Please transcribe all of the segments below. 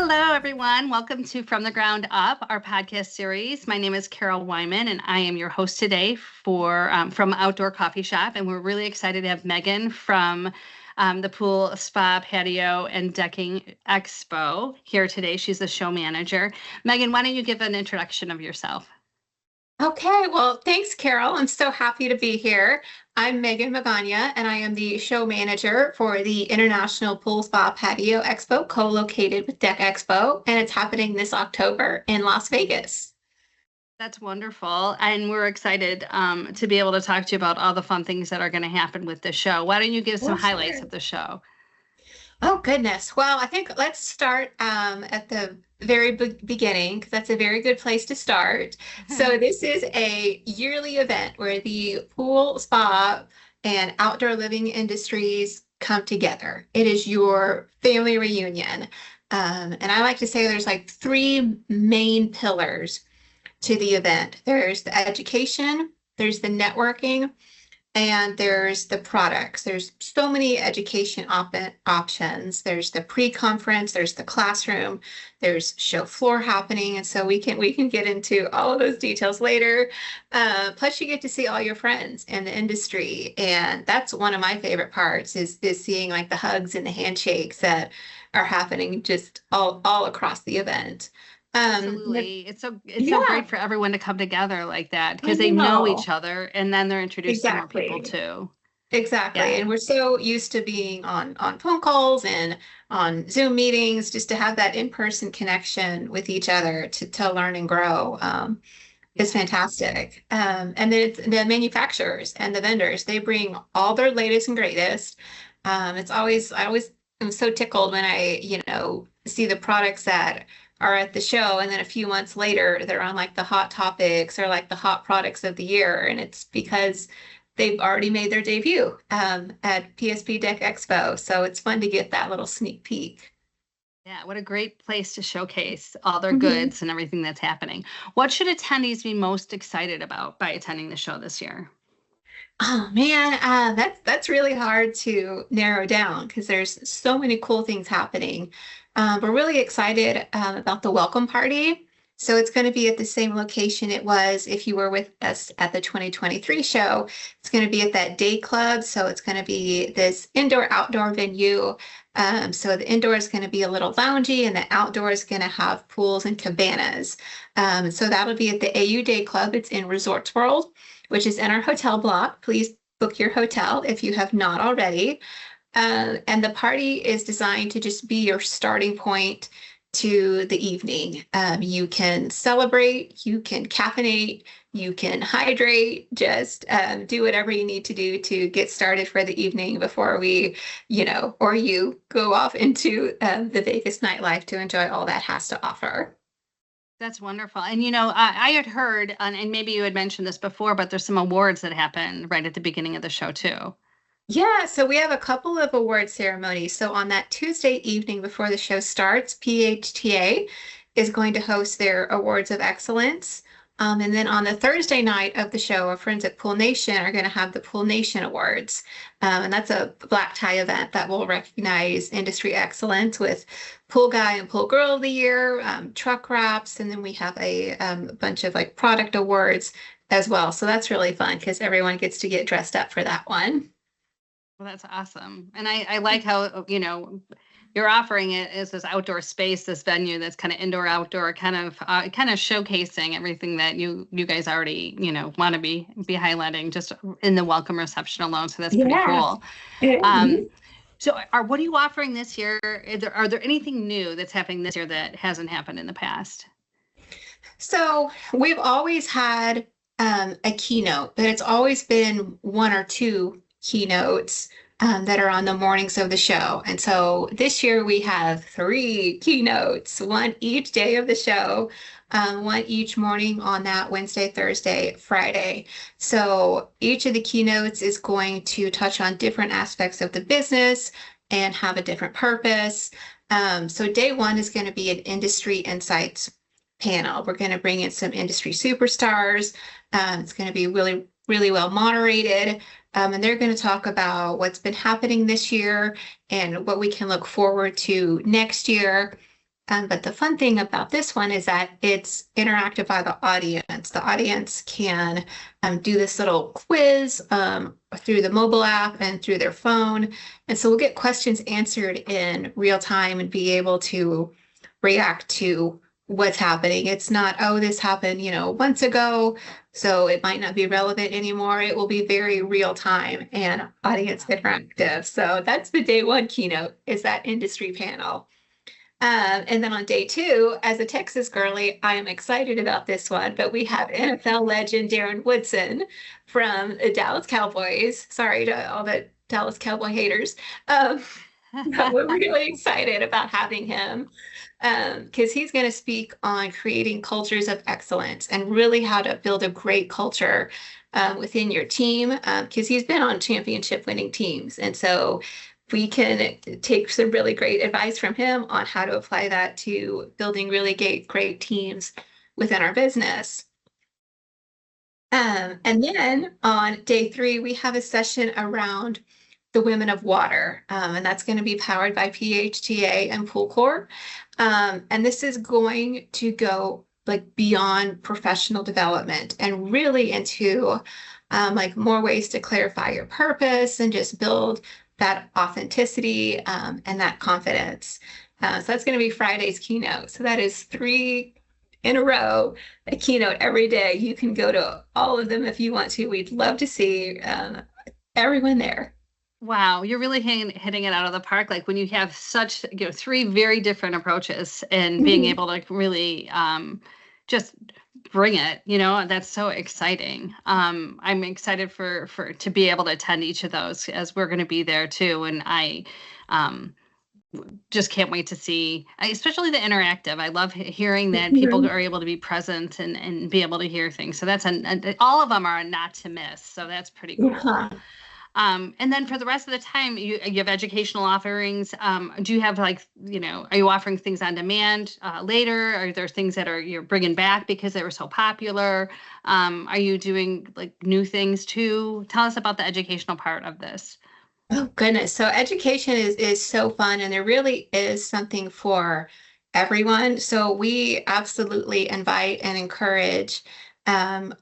Hello, everyone. Welcome to From the Ground Up, our podcast series. My name is Karol Weyman, and I am your host today from Outdoor Coffee Shop. And we're really excited to have Megan from the Pool, Spa, Patio, and Decking Expo here today. She's the show manager. Megan, why don't you give an introduction of yourself? Okay, well, thanks, Carol. I'm so happy to be here. I'm Megan Magana, and I am the show manager for the International Pool Spa Patio Expo, co-located with Deck Expo, and it's happening this October in Las Vegas. That's wonderful. And we're excited to be able to talk to you about all the fun things that are going to happen with the show. Why don't you give some highlights of the show? Oh, goodness. Well, I think let's start at the very beginning, because that's a very good place to start. So this is a yearly event where the pool, spa, and outdoor living industries come together. It is your family reunion. And I like to say there's like three main pillars to the event. There's the education, there's the networking, and there's the products. There's so many education options. There's the pre-conference, there's the classroom, there's show floor happening. And so we can get into all of those details later. Plus you get to see all your friends in the industry. And that's one of my favorite parts is seeing like the hugs and the handshakes that are happening just all across the event. Absolutely. It's so great for everyone to come together like that because they know each other and then they're introduced to more people too. Exactly. Yeah. And we're so used to being on phone calls and on Zoom meetings, just to have that in-person connection with each other to learn and grow is fantastic. And then it's the manufacturers and the vendors, they bring all their latest and greatest. I always am so tickled when I, see the products that are at the show, and then a few months later they're on like the hot topics or like the hot products of the year, and it's because they've already made their debut at PSP Deck Expo. So it's fun to get that little sneak peek. Yeah, what a great place to showcase all their goods and everything that's happening. What should attendees be most excited about by attending the show this year? Oh man, that's really hard to narrow down because there's so many cool things happening. We're really excited about the welcome party. So it's going to be at the same location it was if you were with us at the 2023 show. It's going to be at that Dayclub. So it's going to be this indoor-outdoor venue. So the indoor is going to be a little loungy and the outdoor is going to have pools and cabanas. So that'll be at the AYU Dayclub. It's in Resorts World, which is in our hotel block. Please book your hotel if you have not already. And the party is designed to just be your starting point to the evening. You can celebrate, you can caffeinate, you can hydrate, just do whatever you need to do to get started for the evening before we, or you go off into the Vegas nightlife to enjoy all that has to offer. That's wonderful. And, I had heard, and maybe you had mentioned this before, but there's some awards that happen right at the beginning of the show too. Yeah, so we have a couple of award ceremonies. So on that Tuesday evening before the show starts, PHTA is going to host their Awards of Excellence. And then on the Thursday night of the show, our friends at Pool Nation are going to have the Pool Nation Awards. And that's a black tie event that will recognize industry excellence with Pool Guy and Pool Girl of the Year, truck wraps, and then we have a bunch of like product awards as well. So that's really fun because everyone gets to get dressed up for that one. Well, that's awesome. And I like how, you're offering it as this outdoor space, this venue that's kind of indoor, outdoor, kind of showcasing everything that you guys already, want to be highlighting just in the welcome reception alone. So that's pretty cool. So what are you offering this year? Are there anything new that's happening this year that hasn't happened in the past? So we've always had a keynote, but it's always been one or two keynotes that are on the mornings of the show. And so this year we have three keynotes, one each day of the show, one each morning on that Wednesday, Thursday, Friday. So each of the keynotes is going to touch on different aspects of the business and have a different purpose. So day one is going to be an industry insights panel. We're going to bring in some industry superstars. It's going to be really, really well moderated. And they're going to talk about what's been happening this year and what we can look forward to next year. But the fun thing about this one is that it's interactive by the audience. The audience can do this little quiz through the mobile app and through their phone. And so we'll get questions answered in real time and be able to react to what's happening. It's not, oh, this happened, months ago, so it might not be relevant anymore. It will be very real time and audience interactive. So that's the day one keynote, is that industry panel. And then on day two, as a Texas girly, I am excited about this one, but we have NFL legend Darren Woodson from the Dallas Cowboys. Sorry to all the Dallas Cowboy haters. But we're really excited about having him because he's going to speak on creating cultures of excellence and really how to build a great culture within your team, because he's been on championship winning teams. And so we can take some really great advice from him on how to apply that to building really great teams within our business. And then on day three, we have a session around the Women of Water, and that's going to be powered by PHTA and Pool Corps. And this is going to go like beyond professional development and really into like more ways to clarify your purpose and just build that authenticity and that confidence. So that's going to be Friday's keynote. So that is 3 in a row, a keynote every day. You can go to all of them if you want to. We'd love to see everyone there. Wow, you're really hitting it out of the park. Like when you have such, 3 very different approaches and being able to really just bring it, that's so exciting. I'm excited for to be able to attend each of those, as we're going to be there too. And I just can't wait to see, especially the interactive. I love hearing that people are able to be present and be able to hear things. So that's all of them are not to miss. So that's pretty cool. Yeah. And then for the rest of the time, you have educational offerings. Do you have are you offering things on demand later? Are there things that you're bringing back because they were so popular? Are you doing like new things too? Tell us about the educational part of this. Oh goodness. So education is so fun, and there really is something for everyone. So we absolutely invite and encourage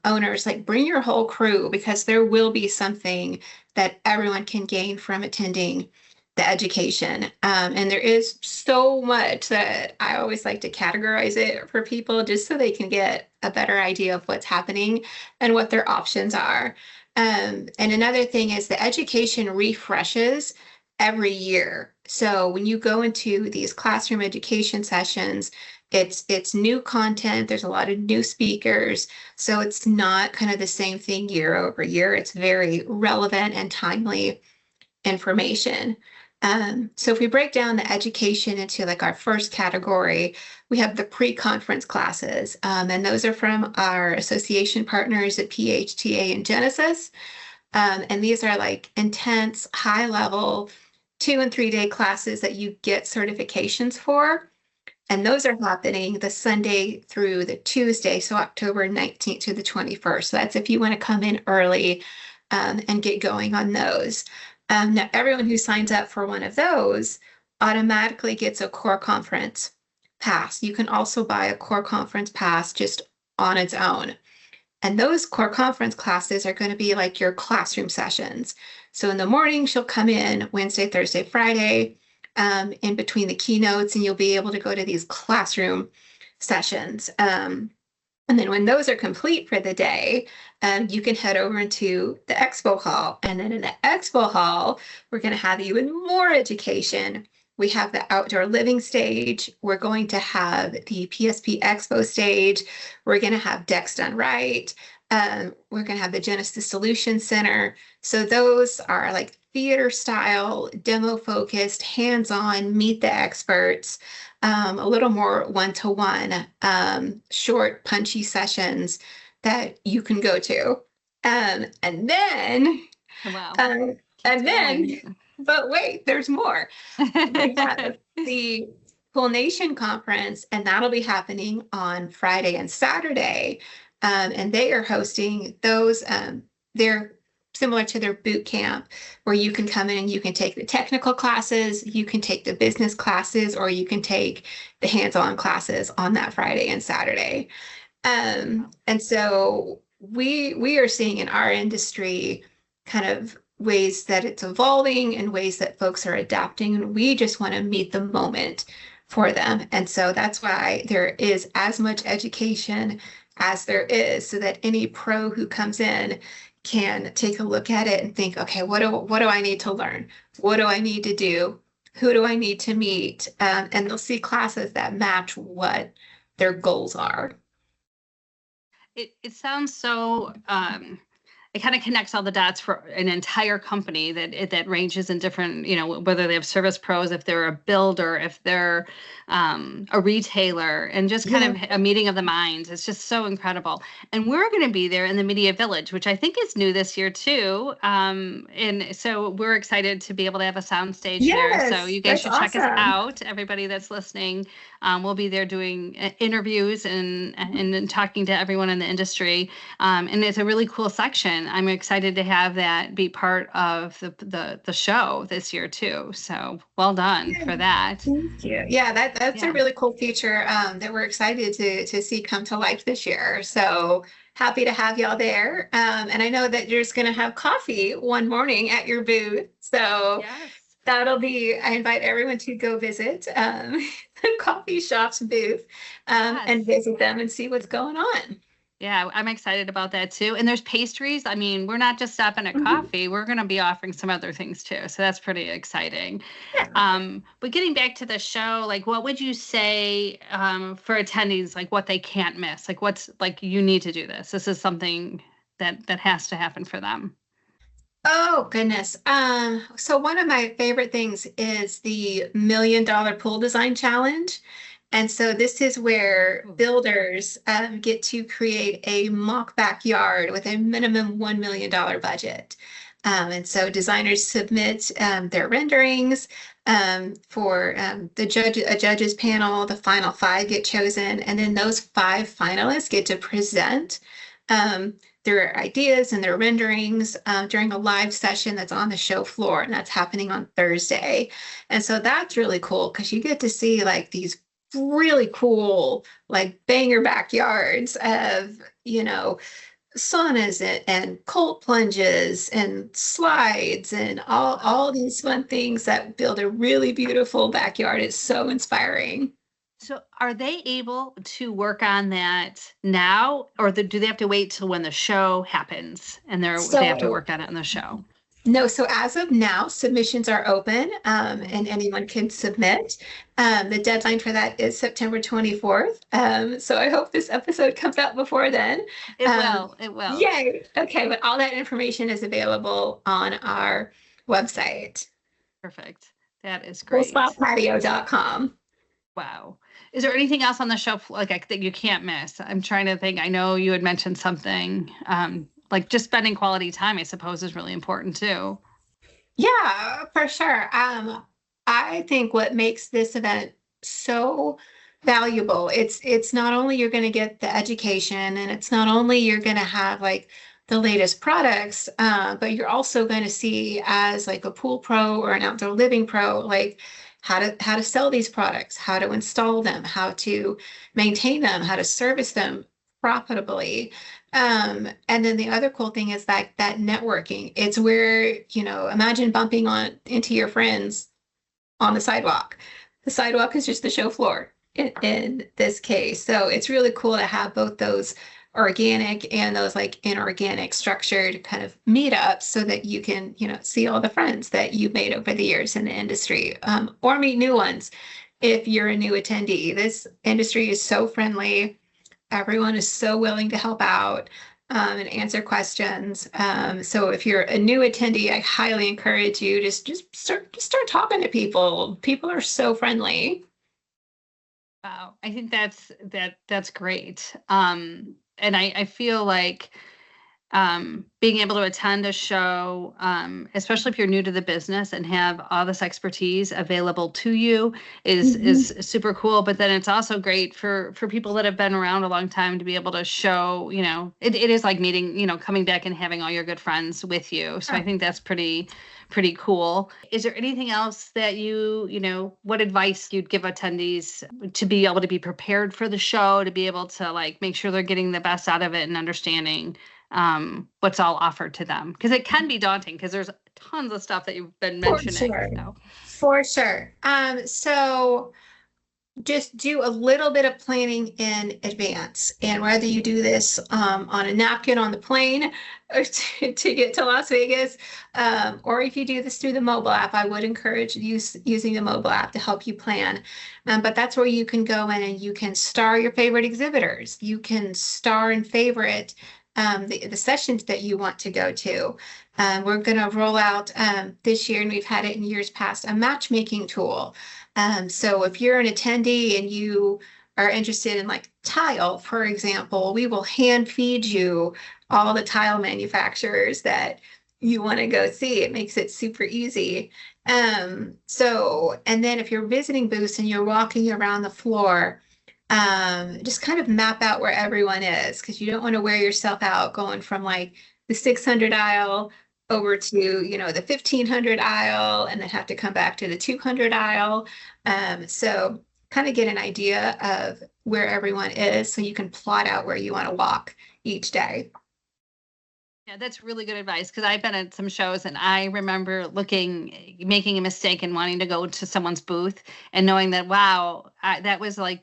owners, like bring your whole crew, because there will be something that everyone can gain from attending the education. And there is so much that I always like to categorize it for people just so they can get a better idea of what's happening and what their options are. And another thing is the education refreshes every year. So when you go into these classroom education sessions, it's new content. There's a lot of new speakers. So it's not kind of the same thing year over year. It's very relevant and timely information. So if we break down the education into like our first category, we have the pre-conference classes, and those are from our association partners at PHTA and Genesis. And these are like intense, high level 2 and 3 day classes that you get certifications for. And those are happening the Sunday through the Tuesday, so October 19th to the 21st. So that's if you want to come in early and get going on those. Now, everyone who signs up for one of those automatically gets a core conference pass. You can also buy a core conference pass just on its own. And those core conference classes are going to be like your classroom sessions. So in the morning, she'll come in Wednesday, Thursday, Friday, in between the keynotes, and you'll be able to go to these classroom sessions. And then when those are complete for the day, you can head over into the Expo Hall. And then in the Expo Hall, we're going to have even more education. We have the outdoor living stage. We're going to have the PSP Expo stage. We're going to have Decks Done Right. We're going to have the Genesis Solution Center. So those are like theater style, demo focused, hands-on, meet the experts, a little more one-to-one, short, punchy sessions that you can go to. And then, Wow. But wait, there's more. We have the Pool Nation Conference, and that'll be happening on Friday and Saturday. And they are hosting those, they're similar to their boot camp, where you can come in and you can take the technical classes, you can take the business classes, or you can take the hands-on classes on that Friday and Saturday. And so we are seeing in our industry kind of ways that it's evolving and ways that folks are adapting, and we just want to meet the moment for them. And so that's why there is as much education as there is, so that any pro who comes in can take a look at it and think, okay, what do I need to learn? What do I need to do? Who do I need to meet? And they'll see classes that match what their goals are. It sounds so it kind of connects all the dots for an entire company that ranges in different, whether they have service pros, if they're a builder, if they're a retailer, and just kind of a meeting of the minds. It's just so incredible. And we're going to be there in the Media Village, which I think is new this year too. And so we're excited to be able to have a sound stage there. So you guys should check us out. Everybody that's listening, we'll be there doing interviews and talking to everyone in the industry. And it's a really cool section. I'm excited to have that be part of the show this year too. So well done for that. Thank you. Yeah, that's a really cool feature that we're excited to see come to life this year. So happy to have y'all there. And I know that you're just going to have coffee one morning at your booth. So that'll be, I invite everyone to go visit the coffee shop's booth and visit them and see what's going on. Yeah, I'm excited about that too. And there's pastries. I mean, we're not just stopping at coffee. We're going to be offering some other things too. So that's pretty exciting. But getting back to the show, like what would you say for attendees, like what they can't miss? Like what's like, you need to do this. This is something that has to happen for them. Oh, goodness. So one of my favorite things is the $1 Million Pool Design Challenge. And so this is where builders get to create a mock backyard with a minimum $1 million budget. And so designers submit their renderings for a judges panel. The final 5 get chosen, and then those 5 finalists get to present their ideas and their renderings during a live session that's on the show floor, and that's happening on Thursday. And so that's really cool because you get to see like these really cool, like banger backyards of, saunas and cold plunges and slides and all these fun things that build a really beautiful backyard. It's so inspiring. So are they able to work on that now, or do they have to wait till when the show happens and they have to work on it in the show? No, so as of now, submissions are open and anyone can submit. The deadline for that is September 24th. So I hope this episode comes out before then. It will. Yay. Okay, but all that information is available on our website. Perfect. That is great. Coolspotpatio.com. Wow. Is there anything else on the show that you can't miss? I'm trying to think. I know you had mentioned something. Like just spending quality time, I suppose, is really important too. Yeah, for sure. I think what makes this event so valuable, it's not only you're going to get the education, and it's not only you're going to have like the latest products, but you're also going to see as like a pool pro or an outdoor living pro, like how to sell these products, how to install them, how to maintain them, how to service them profitably. And then the other cool thing is that networking. It's where, imagine bumping into your friends on the sidewalk. The sidewalk is just the show floor in this case. So it's really cool to have both those organic and those like inorganic structured kind of meetups so that you can, see all the friends that you've made over the years in the industry, or meet new ones if you're a new attendee. This industry is so friendly. Everyone is so willing to help out and answer questions. So if you're a new attendee, I highly encourage you to just start talking to people. People are so friendly. Wow, I think that's great. And I feel like being able to attend a show, especially if you're new to the business and have all this expertise available to you is super cool. But then it's also great for people that have been around a long time to be able to show, it is like meeting, coming back and having all your good friends with you. So I think that's pretty cool. Is there anything else that what advice you'd give attendees to be able to be prepared for the show, to be able to like make sure they're getting the best out of it and understanding what's all offered to them? Because it can be daunting because there's tons of stuff that you've been mentioning. For sure. So just do a little bit of planning in advance. And whether you do this on a napkin on the plane or to get to Las Vegas, or if you do this through the mobile app, I would encourage using the mobile app to help you plan. But that's where you can go in and you can star your favorite exhibitors. You can star and favorite the sessions that you want to go to. We're going to roll out this year, and we've had it in years past, a matchmaking tool. So if you're an attendee and you are interested in like tile, for example, we will hand feed you all the tile manufacturers that you want to go see. It makes it super easy. And then if you're visiting booths and you're walking around the floor, just kind of map out where everyone is, because you don't want to wear yourself out going from like the 600 aisle over to, the 1500 aisle and then have to come back to the 200 aisle. So kind of get an idea of where everyone is so you can plot out where you want to walk each day. Yeah, that's really good advice, because I've been at some shows and I remember making a mistake and wanting to go to someone's booth and knowing that, wow, that was like,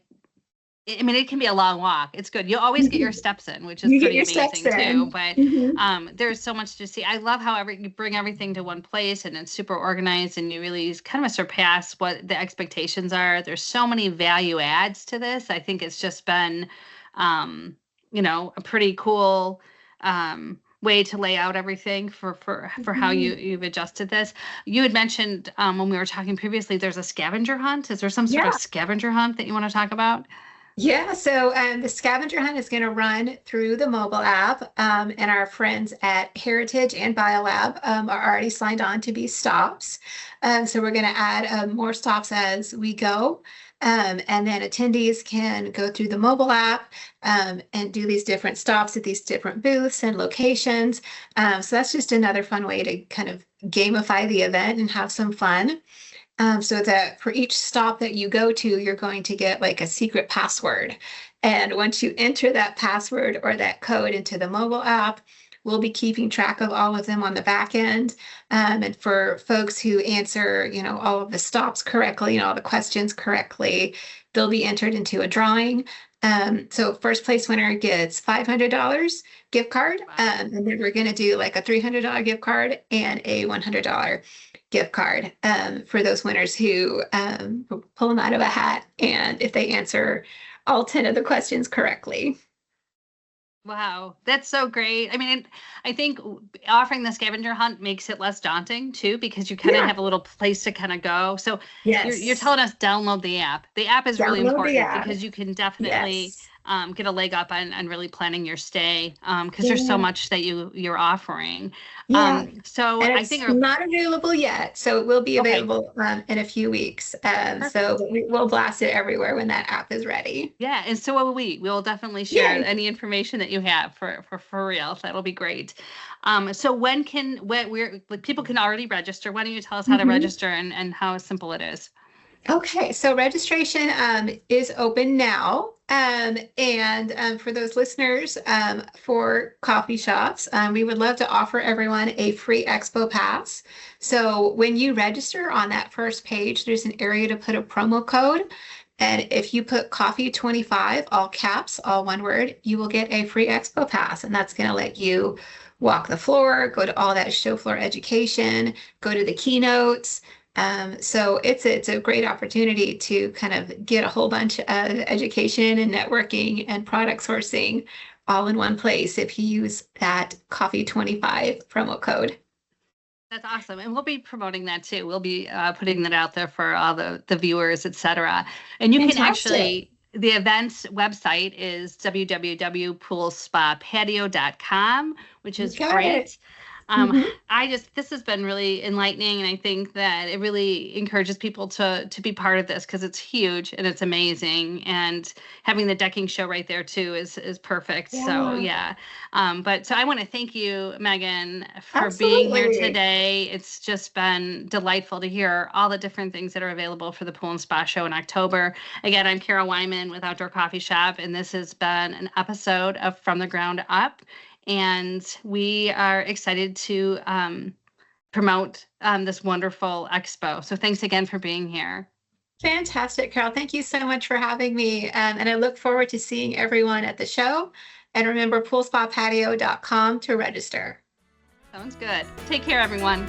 I mean, it can be a long walk. It's good. You always get your steps in, which is pretty amazing too. But there's so much to see. I love how you bring everything to one place and it's super organized and you really kind of surpass what the expectations are. There's so many value adds to this. I think it's just been, a pretty cool way to lay out everything for how you've adjusted this. You had mentioned when we were talking previously, there's a scavenger hunt. Is there some sort of scavenger hunt that you want to talk about? Yeah, so the scavenger hunt is going to run through the mobile app, and our friends at Heritage and BioLab are already signed on to be stops. So we're going to add more stops as we go. And then attendees can go through the mobile app and do these different stops at these different booths and locations. So that's just another fun way to kind of gamify the event and have some fun. So that for each stop that you go to, you're going to get like a secret password. And once you enter that password or that code into the mobile app, we'll be keeping track of all of them on the back end. And for folks who answer, all of the stops correctly and all the questions correctly, they'll be entered into a drawing. So first place winner gets $500 gift card. And then we're going to do like a $300 gift card and a $100 gift card for those winners who pull them out of a hat, and if they answer all 10 of the questions correctly. Wow, that's so great. I mean, I think offering the scavenger hunt makes it less daunting too, because you kind of have a little place to kind of go. So you're telling us download the app. The app is really important because you can definitely get a leg up on really planning your stay, because there's so much that you're offering. So and I think it's not available yet, so it will be available in a few weeks. So we'll blast it everywhere when that app is ready. Yeah, and so will we. We'll definitely share any information that you have for real. That'll be great. So when people can already register? Why don't you tell us how to register and how simple it is? Okay, so registration is open now. And for those listeners, for coffee shops, we would love to offer everyone a free Expo pass. So when you register on that first page, there's an area to put a promo code. And if you put coffee 25, all caps, all one word, you will get a free Expo pass. And that's going to let you walk the floor, go to all that show floor education, go to the keynotes. So it's a great opportunity to kind of get a whole bunch of education and networking and product sourcing all in one place if you use that Coffee 25 promo code. That's awesome. And we'll be promoting that too. We'll be putting that out there for all the viewers, et cetera. And you can actually the event's website is www.poolspapatio.com, which is great. This has been really enlightening, and I think that it really encourages people to be part of this because it's huge and it's amazing, and having the decking show right there too is perfect. Yeah. So yeah, but so I want to thank you, Megan, for being here today. It's just been delightful to hear all the different things that are available for the Pool and Spa Show in October. Again, I'm Karol Weyman with Outdoor Coffee Shop, and this has been an episode of From the Ground Up. And we are excited to promote this wonderful expo. So thanks again for being here. Fantastic, Karol. Thank you so much for having me. And I look forward to seeing everyone at the show. And remember, poolspapatio.com to register. Sounds good. Take care, everyone.